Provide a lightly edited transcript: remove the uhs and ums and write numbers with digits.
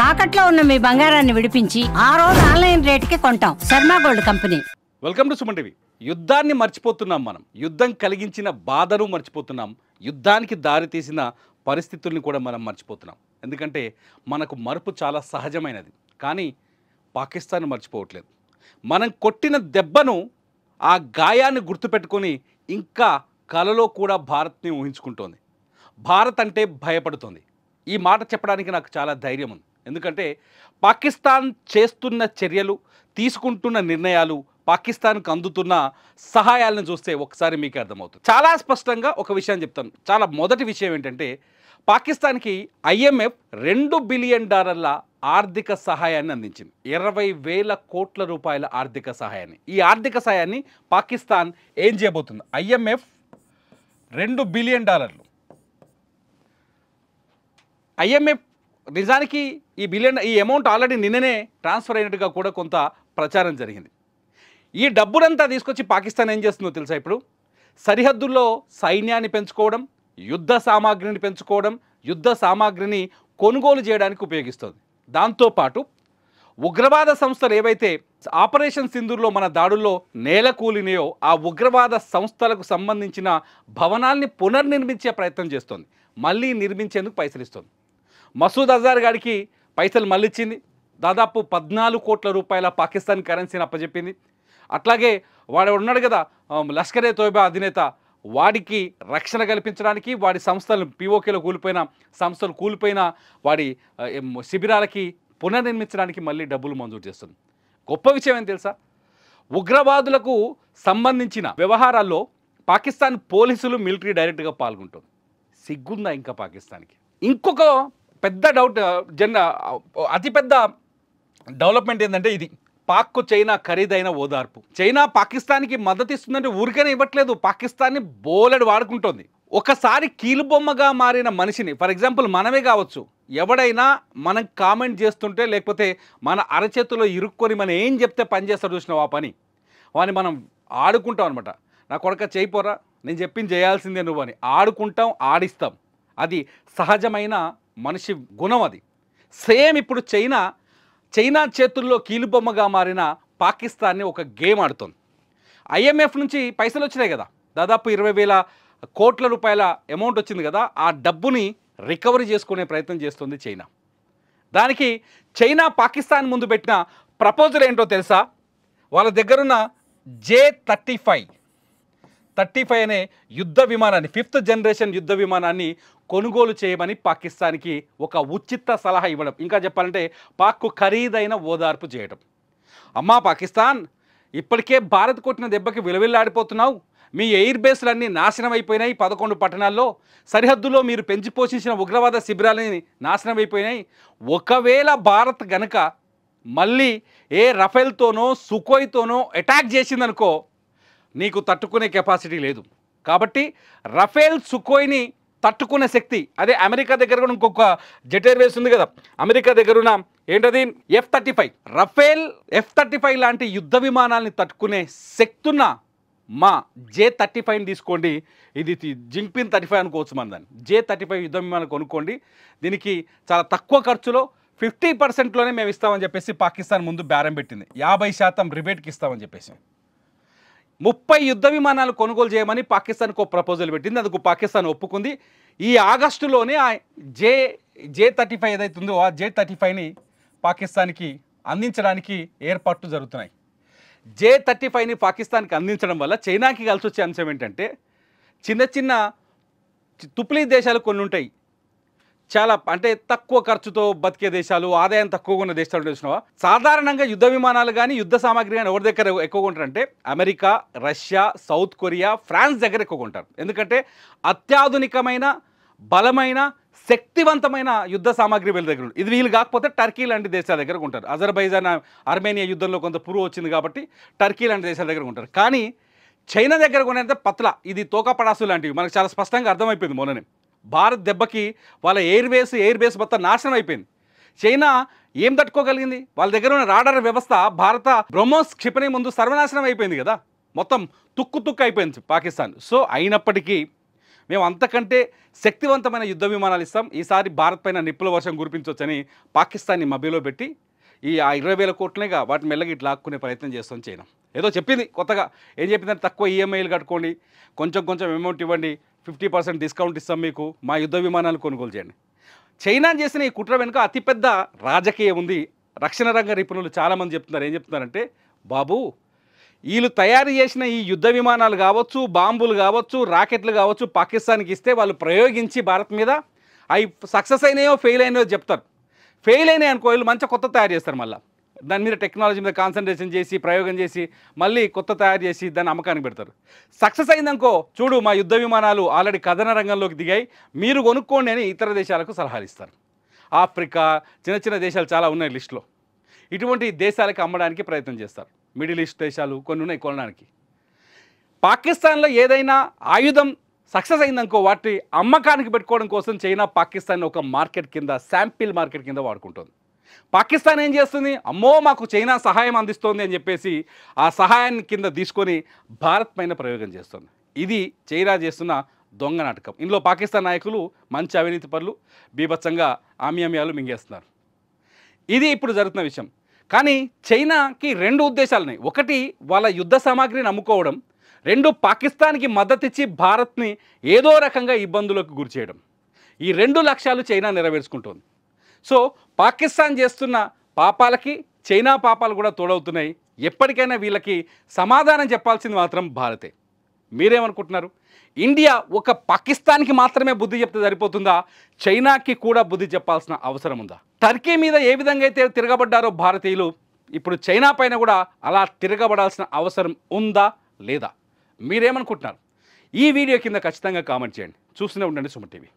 తాకట్లో ఉన్న మీ బంగారాన్ని విడిపించి ఆ రోజు ఆన్లైన్ రేటుకి కొంటాం. Sharma gold company. Welcome to Suman TV. యుద్ధాన్ని మర్చిపోతున్నాం మనం. యుద్ధం కలిగించిన బాధను మర్చిపోతున్నాం. యుద్ధానికి దారి తీసిన పరిస్థితుల్ని కూడా మనం మర్చిపోతున్నాం. ఎందుకంటే మనకు మరుపు చాలా సహజమైనది. కానీ పాకిస్తాన్ మర్చిపోవట్లేదు. మనం కొట్టిన దెబ్బను, ఆ గాయాన్ని గుర్తుపెట్టుకొని ఇంకా కలలో కూడా భారత్ని ఊహించుకుంటోంది. భారత్ అంటే భయపడుతోంది. ఈ మాట చెప్పడానికి నాకు చాలా ధైర్యం ఉంది. ఎందుకంటే పాకిస్తాన్ చేస్తున్న చర్యలు, తీసుకుంటున్న నిర్ణయాలు, పాకిస్తాన్కు అందుతున్న సహాయాలను చూస్తే ఒకసారి మీకు అర్థమవుతుంది. చాలా స్పష్టంగా ఒక విషయం చెప్తాను. చాలా మొదటి విషయం ఏంటంటే పాకిస్తాన్కి IMF $2 బిలియన్ ఆర్థిక సహాయాన్ని అందించింది. 20,000 కోట్ల రూపాయల ఆర్థిక సహాయాన్ని. ఈ ఆర్థిక సహాయాన్ని పాకిస్తాన్ ఏం చేయబోతుంది? IMF $2 billion. IMF నిజానికి ఈ అమౌంట్ ఆల్రెడీ నిన్ననే ట్రాన్స్ఫర్ అయినట్టుగా కూడా కొంత ప్రచారం జరిగింది. ఈ డబ్బునంతా తీసుకొచ్చి పాకిస్తాన్ ఏం చేస్తుందో తెలుసా? ఇప్పుడు సరిహద్దుల్లో సైన్యాన్ని పెంచుకోవడం, యుద్ధ సామాగ్రిని పెంచుకోవడం, యుద్ధ సామాగ్రిని కొనుగోలు చేయడానికి ఉపయోగిస్తుంది. దాంతోపాటు ఉగ్రవాద సంస్థలు ఏవైతే ఆపరేషన్ సింధూర్లో మన దాడుల్లో నేల కూలినాయో ఆ ఉగ్రవాద సంస్థలకు సంబంధించిన భవనాల్ని పునర్నిర్మించే ప్రయత్నం చేస్తుంది. మళ్ళీ నిర్మించేందుకు పైసలు ఇస్తుంది. మసూద్ అజార్ గారికి పైసలు మళ్ళీ ఇచ్చింది. దాదాపు 14 కోట్ల రూపాయల పాకిస్తాన్ కరెన్సీని అప్పచెప్పింది. అట్లాగే వాడు ఉన్నాడు కదా, లష్కరే తోయిబా అధినేత, వాడికి రక్షణ కల్పించడానికి, వాడి సంస్థలు POKలో కూలిపోయిన సంస్థలు కూలిపోయిన వాడి శిబిరాలకి పునర్నిర్మించడానికి మళ్ళీ డబ్బులు మంజూరు చేస్తుంది. గొప్ప విషయం ఏం తెలుసా? ఉగ్రవాదులకు సంబంధించిన వ్యవహారాల్లో పాకిస్తాన్ పోలీసులు, మిలిటరీ డైరెక్ట్గా పాల్గొంటుంది. సిగ్గుందా ఇంకా పాకిస్తాన్కి? ఇంకొక పెద్ద డౌట్, అతిపెద్ద డెవలప్మెంట్ ఏంటంటే ఇది పాక్కు చైనా ఖరీదైన ఓదార్పు. చైనా పాకిస్తాన్కి మద్దతు ఇస్తుందంటే ఊరికనే ఇవ్వట్లేదు, పాకిస్తాన్ని బోలెడు వాడుకుంటోంది. ఒకసారి కీలుబొమ్మగా మారిన మనిషిని, ఫర్ ఎగ్జాంపుల్ మనమే కావచ్చు, ఎవడైనా మనం కామెంట్ చేస్తుంటే లేకపోతే మన అరచేతిలో ఇరుక్కొని మనం ఏం చెప్తే పని చేస్తాడు చూసినావు, ఆ పని వాని మనం ఆడుకుంటాం అనమాట. నా కొడక చేయిపోరా, నేను చెప్పింది చేయాల్సిందే నువ్వు అని ఆడుకుంటాం, ఆడిస్తాం. అది సహజమైన మనిషి గుణం. అది సేమ్ ఇప్పుడు చైనా చేతుల్లో కీలుబొమ్మగా మారిన పాకిస్తాన్ని ఒక గేమ్ ఆడుతుంది. IMF నుంచి పైసలు వచ్చినాయి కదా, దాదాపు 20,000 కోట్ల రూపాయల అమౌంట్ వచ్చింది కదా, ఆ డబ్బుని రికవరీ చేసుకునే ప్రయత్నం చేస్తుంది చైనా. దానికి చైనా పాకిస్తాన్ ముందు పెట్టిన ప్రపోజల్ ఏంటో తెలుసా? వాళ్ళ దగ్గరున్న J-35 అనే యుద్ధ విమానాన్ని, 5th జనరేషన్ యుద్ధ విమానాన్ని కొనుగోలు చేయమని పాకిస్తాన్కి ఒక ఉచిత సలహా ఇవ్వడం. ఇంకా చెప్పాలంటే పాక్కు ఖరీదైన ఓదార్పు చేయడం. అమ్మా పాకిస్తాన్, ఇప్పటికే భారత్ కొట్టిన దెబ్బకి విలవిల్లాడిపోతున్నావు. మీ ఎయిర్ బేస్లన్నీ నాశనం అయిపోయినాయి. 11 పట్టణాల్లో సరిహద్దులో మీరు పెంచి పోషించిన ఉగ్రవాద శిబిరాలని నాశనం అయిపోయినాయి. ఒకవేళ భారత్ గనక మళ్ళీ ఏ రఫేల్తోనో సుఖోయ్తోనో అటాక్ చేసిందనుకో, నీకు తట్టుకునే కెపాసిటీ లేదు. కాబట్టి రఫేల్, సుఖోయ్ని తట్టుకునే శక్తి, అదే అమెరికా దగ్గర కూడా ఇంకొక జెట్ ఎయిర్వేస్ ఉంది కదా, అమెరికా దగ్గర ఉన్న ఏంటది F-35, రఫేల్, F-35 లాంటి యుద్ధ విమానాలని తట్టుకునే శక్తి ఉన్న మా J-35 తీసుకోండి. ఇది జింగ్పిన్ 35 అనుకోవచ్చు. మన దాన్ని J-35 యుద్ధ విమానం కొనుక్కోండి. దీనికి చాలా తక్కువ ఖర్చులో 50%లోనే మేము ఇస్తామని చెప్పేసి పాకిస్తాన్ ముందు బేరం పెట్టింది. 50% రిబేట్కి ఇస్తామని చెప్పేసి 30 యుద్ధ విమానాలు కొనుగోలు చేయమని పాకిస్తాన్కు ఒక ప్రపోజల్ పెట్టింది. అందుకు పాకిస్తాన్ ఒప్పుకుంది. ఈ ఆగస్టులోనే ఆ J-35 ఏదైతే ఉందో ఆ J-35ని పాకిస్తాన్కి అందించడానికి ఏర్పాట్లు జరుగుతున్నాయి. J-35ని పాకిస్తాన్కి అందించడం వల్ల చైనాకి కలిసి వచ్చే అంశం ఏంటంటే, చిన్న తుప్లీ దేశాలు కొన్ని ఉంటాయి, చాలా అంటే తక్కువ ఖర్చుతో బతికే దేశాలు, ఆదాయం తక్కువగా ఉన్న దేశాలు చూసినావా, సాధారణంగా యుద్ధ విమానాలు కానీ యుద్ధ సామాగ్రి కానీ ఎవరి దగ్గర ఎక్కువగా ఉంటారంటే America, Russia, South Korea, France దగ్గర ఎక్కువగా ఉంటారు. ఎందుకంటే అత్యాధునికమైన, బలమైన, శక్తివంతమైన యుద్ధ సామాగ్రి వీళ్ళ దగ్గర ఉంటుంది. ఇది వీళ్ళు కాకపోతే టర్కీ లాంటి దేశాల దగ్గర ఉంటారు. అజర్బైజాన్, ఆర్మేనియా యుద్ధంలో కొంత పురుగు వచ్చింది కాబట్టి టర్కీ లాంటి దేశాల దగ్గర ఉంటారు. కానీ చైనా దగ్గర కొనేంత పత్ల, ఇది తోకపడాసు లాంటివి మనకు చాలా స్పష్టంగా అర్థమైపోయింది. మొన్ననే భారత్ దెబ్బకి వాళ్ళ ఎయిర్ బేస్ మొత్తం నాశనం అయిపోయింది. చైనా ఏం తట్టుకోగలిగింది? వాళ్ళ దగ్గర ఉన్న రాడార్ వ్యవస్థ భారత బ్రహ్మోస్ క్షిపణి ముందు సర్వనాశనం అయిపోయింది కదా, మొత్తం తుక్కు అయిపోయింది పాకిస్తాన్. సో అయినప్పటికీ మేము అంతకంటే శక్తివంతమైన యుద్ధ విమానాలు ఇస్తాం, ఈసారి భారత్ పైన నిప్పుల వర్షం కురిపించవచ్చని పాకిస్తాన్ని మభ్యలో పెట్టి ఈ 20,000 కోట్లనేగా వాటిని మెల్లగా ఇట్లా లాక్కునే ప్రయత్నం చేస్తాం చైనా. ఏదో చెప్పింది కొత్తగా, ఏం చెప్పిందంటే తక్కువ ఈఎంఐలు కట్టుకోండి, కొంచెం అమౌంట్ ఇవ్వండి, 50% డిస్కౌంట్ ఇస్తాం మీకు, మా యుద్ధ విమానాలు కొనుగోలు చేయండి. చైనా చేసిన ఈ కుట్ర వెనుక అతిపెద్ద రాజకీయం ఉంది. రక్షణ రంగ నిపుణులు చాలామంది చెప్తున్నారు. ఏం చెప్తున్నారంటే, బాబు వీళ్ళు తయారు చేసిన ఈ యుద్ధ విమానాలు కావచ్చు, బాంబులు కావచ్చు, రాకెట్లు కావచ్చు పాకిస్తాన్కి ఇస్తే వాళ్ళు ప్రయోగించి భారత్ మీద అవి సక్సెస్ అయినాయో ఫెయిల్ అయినాయో చెప్తారు. ఫెయిల్ అయినాయి అనుకో వీళ్ళు మంచిగా కొత్త తయారు చేస్తారు, మళ్ళీ దాని మీద టెక్నాలజీ మీద కాన్సన్ట్రేషన్ చేసి ప్రయోగం చేసి మళ్ళీ కొత్త తయారు చేసి దాన్ని అమ్మకానికి పెడతారు. సక్సెస్ అయిందనుకో, చూడు మా యుద్ధ విమానాలు ఆల్రెడీ కథన రంగంలోకి దిగాయి, మీరు కొనుక్కోండి అని ఇతర దేశాలకు సలహాలు ఇస్తారు. ఆఫ్రికా చిన్న దేశాలు చాలా ఉన్నాయి లిస్టులో, ఇటువంటి దేశాలకు అమ్మడానికి ప్రయత్నం చేస్తారు. మిడిల్ ఈస్ట్ దేశాలు కొన్ని ఉన్నాయి కొనడానికి. పాకిస్తాన్లో ఏదైనా ఆయుధం సక్సెస్ అయిందనుకో వాటి అమ్మకానికి పెట్టుకోవడం కోసం చైనా పాకిస్తాన్ ఒక మార్కెట్ కింద, శాంపిల్ మార్కెట్ కింద వాడుకుంటుంది. పాకిస్తాన్ ఏం చేస్తుంది, అమ్మో మాకు చైనా సహాయం అందిస్తోంది అని చెప్పేసి ఆ సహాయాన్ని కింద తీసుకొని భారత్ పైన ప్రయోగం చేస్తుంది. ఇది చైనా చేస్తున్న దొంగ నాటకం. ఇందులో పాకిస్తాన్ నాయకులు మంచి అవినీతి పరులు, బీభత్సంగా ఆమ్యామ్యాలు మింగేస్తున్నారు. ఇది ఇప్పుడు జరుగుతున్న విషయం. కానీ చైనాకి 2 ఉద్దేశాలు ఉన్నాయి. ఒకటి వాళ్ళ యుద్ధ సామాగ్రిని అమ్ముకోవడం, 2 పాకిస్తాన్కి మద్దతు ఇచ్చి భారత్ని ఏదో రకంగా ఇబ్బందులకు గురి చేయడం. ఈ 2 లక్ష్యాలు చైనా నెరవేర్చుకుంటుంది. సో పాకిస్తాన్ చేస్తున్న పాపాలకి చైనా పాపాలు కూడా తోడవుతున్నాయి. ఎప్పటికైనా వీళ్ళకి సమాధానం చెప్పాల్సింది మాత్రం భారతే. మీరేమనుకుంటున్నారు? ఇండియా ఒక పాకిస్తాన్కి మాత్రమే బుద్ధి చెప్తే సరిపోతుందా? చైనాకి కూడా బుద్ధి చెప్పాల్సిన అవసరం ఉందా? టర్కీ మీద ఏ విధంగా అయితే తిరగబడ్డారో భారతీయులు, ఇప్పుడు చైనా పైన కూడా అలా తిరగబడాల్సిన అవసరం ఉందా లేదా? మీరేమనుకుంటున్నారు? ఈ వీడియో కింద ఖచ్చితంగా కామెంట్ చేయండి. చూస్తూనే ఉండండి సుమన్ టీవీ.